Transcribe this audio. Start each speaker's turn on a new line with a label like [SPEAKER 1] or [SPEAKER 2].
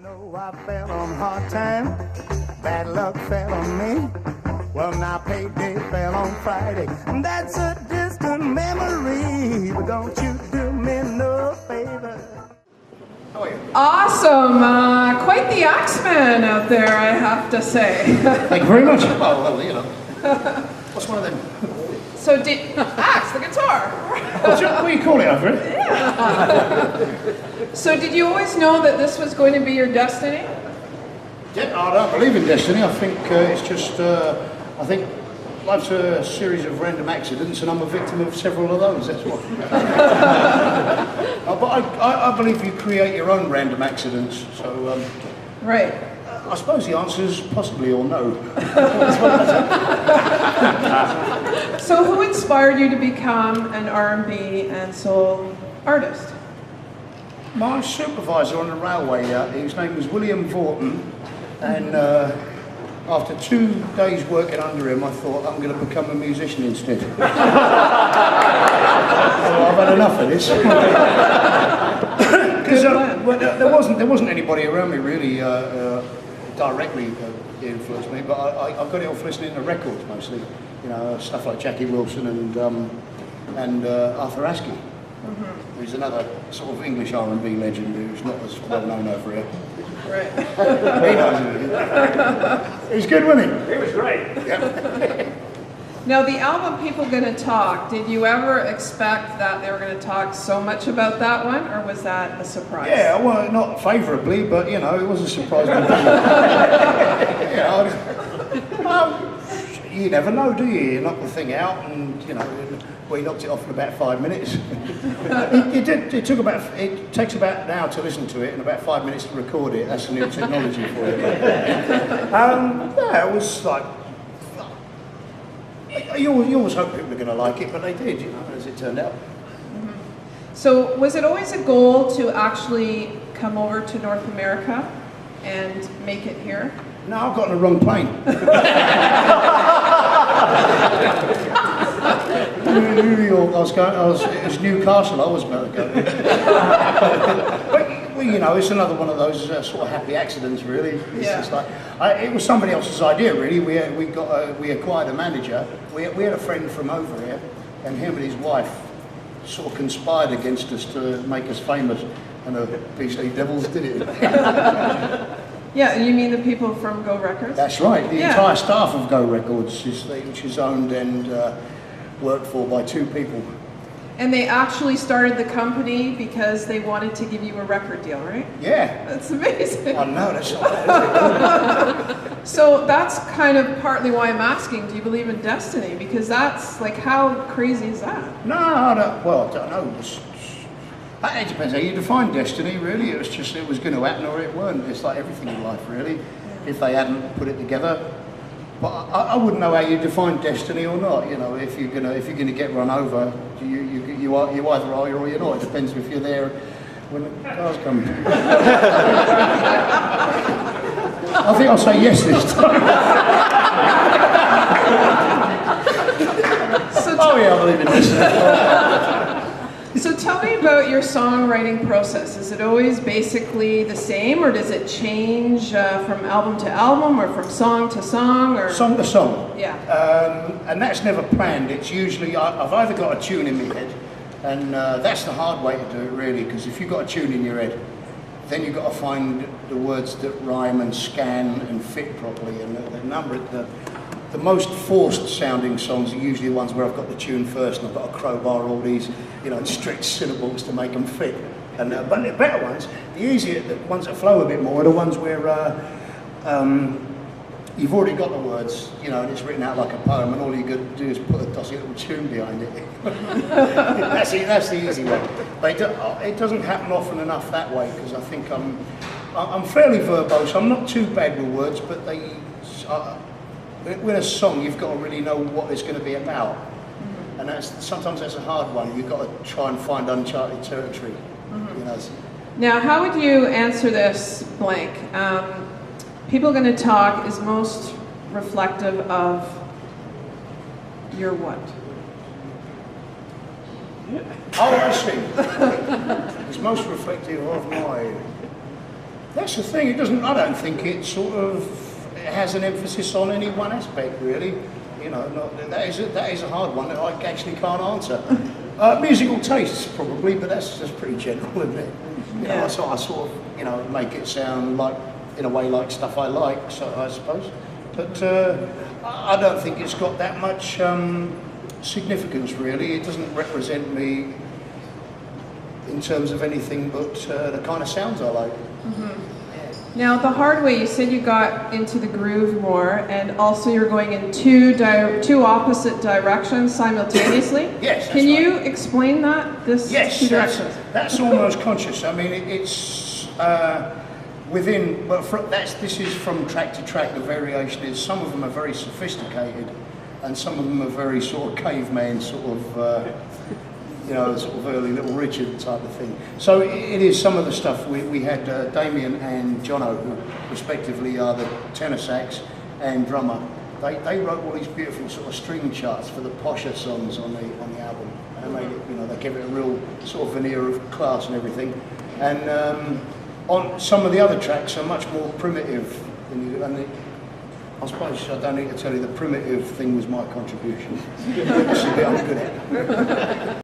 [SPEAKER 1] know I fell on hard time, bad luck fell on me. Well, now payday fell on Friday, that's a distant memory. But don't you do me no favor.
[SPEAKER 2] How are you?
[SPEAKER 3] Awesome, quite the axeman out there, I have to say.
[SPEAKER 2] Thank you very much. Oh, well, you know. What's one of them?
[SPEAKER 3] So axe, the guitar.
[SPEAKER 2] What do you call it over it?
[SPEAKER 3] Yeah. So did you always know that this was going to be your destiny?
[SPEAKER 2] Yeah, I don't believe in destiny. I think it's just, I think life's a series of random accidents and I'm a victim of several of those, that's what. But I believe you create your own random accidents, so...
[SPEAKER 3] Right.
[SPEAKER 2] I suppose the answer is possibly or no.
[SPEAKER 3] So who inspired you to become an R&B and soul artist?
[SPEAKER 2] My supervisor on the railway, his name was William Vorton, and after 2 days working under him, I thought I'm going to become a musician instead. So I've had enough of this. Because there wasn't anybody around me really directly influenced me, but I got it off listening to records mostly, you know, stuff like Jackie Wilson and Arthur Askey, who's another sort of English R&B legend who's not as well known over here.
[SPEAKER 3] Right.
[SPEAKER 2] He knows it. He was good, wasn't he?
[SPEAKER 4] He was great.
[SPEAKER 2] Yeah.
[SPEAKER 3] Now the album People Gonna Talk, did you ever expect that they were going to talk so much about that one, or was that a surprise?
[SPEAKER 2] Yeah, well, not favourably, but you know, it was a surprise. You never know, do you? You knock the thing out, and you know, we knocked it off in about 5 minutes. It takes about an hour to listen to it and about 5 minutes to record it. That's the new technology for it. Yeah, it was like. You always hope people are going to like it, but they did, you know, as it turned out.
[SPEAKER 3] So was it always a goal to actually come over to North America and make it here?
[SPEAKER 2] No, I got on the wrong plane. New York, it was Newcastle I was about to go. But, you know, it's another one of those sort of happy accidents, really. It's just like, it was somebody else's idea, really. We acquired a manager. We had a friend from over here, and him and his wife sort of conspired against us to make us famous, and the PC Devils did it.
[SPEAKER 3] Yeah, you mean the people from Go Records?
[SPEAKER 2] That's right. The entire staff of Go Records which is owned and worked for by 2 people.
[SPEAKER 3] And they actually started the company because they wanted to give you a record deal, right?
[SPEAKER 2] Yeah.
[SPEAKER 3] That's amazing.
[SPEAKER 2] I know, that's not bad.
[SPEAKER 3] So that's kind of partly why I'm asking, do you believe in destiny? Because that's, like, how crazy is that?
[SPEAKER 2] No, I don't know. It depends how you define destiny, really. It was going to happen or it weren't. It's like everything in life, really. If they hadn't put it together. But I wouldn't know how you define destiny or not. You know, if you're gonna get run over, you either are or you're not. It depends if you're there when the cars come. I think I'll say yes this time. Oh yeah, I believe in destiny.
[SPEAKER 3] So tell me about your songwriting process. Is it always basically the same, or does it change from album to album, or from song to song, or
[SPEAKER 2] song to song?
[SPEAKER 3] Yeah.
[SPEAKER 2] And that's never planned. It's usually I've either got a tune in my head, and that's the hard way to do it, really, because if you've got a tune in your head, then you've got to find the words that rhyme and scan and fit properly. And the most forced sounding songs are usually the ones where I've got the tune first and I've got to crowbar all these, you know, strict syllables to make them fit. And but the better ones, the ones that flow a bit more, are the ones where you've already got the words, you know, and it's written out like a poem, and all you got to do is put a dossy little tune behind it. That's the easy way. But it doesn't happen often enough that way, because I think I'm fairly verbose. I'm not too bad with words, but with a song, you've got to really know what it's going to be about, and sometimes that's a hard one. You've got to try and find uncharted territory. You know.
[SPEAKER 3] Now, how would you answer this blank? People Gonna Talk is most reflective of your what?
[SPEAKER 2] Oh, I see. It's most reflective of my That's the thing. It doesn't. I don't think it sort of has an emphasis on any one aspect, really. You know, that is a hard one that I actually can't answer. Musical tastes, probably, but that's just pretty general, isn't it? You know, so I sort of, you know, make it sound like, in a way, like stuff I like, so I suppose. But I don't think it's got that much significance, really. It doesn't represent me in terms of anything but the kind of sounds I like.
[SPEAKER 3] Now, the hard way, you said you got into the groove more, and also you're going in two opposite directions simultaneously.
[SPEAKER 2] Yes.
[SPEAKER 3] Can you explain that?
[SPEAKER 2] Yes,
[SPEAKER 3] two directions.
[SPEAKER 2] that's almost conscious. I mean, it's within. Well, this is from track to track. The variation is some of them are very sophisticated, and some of them are very sort of caveman sort of. You know, sort of early Little Richard type of thing. So it is some of the stuff. We had Damien and Jono, who respectively are the tenor sax and drummer. They wrote all these beautiful sort of string charts for the posher songs on the album. And they made it, you know, they gave it a real sort of veneer of class and everything. And on some of the other tracks are much more primitive. I suppose I don't need to tell you the primitive thing was my contribution. That's the bit I'm good at.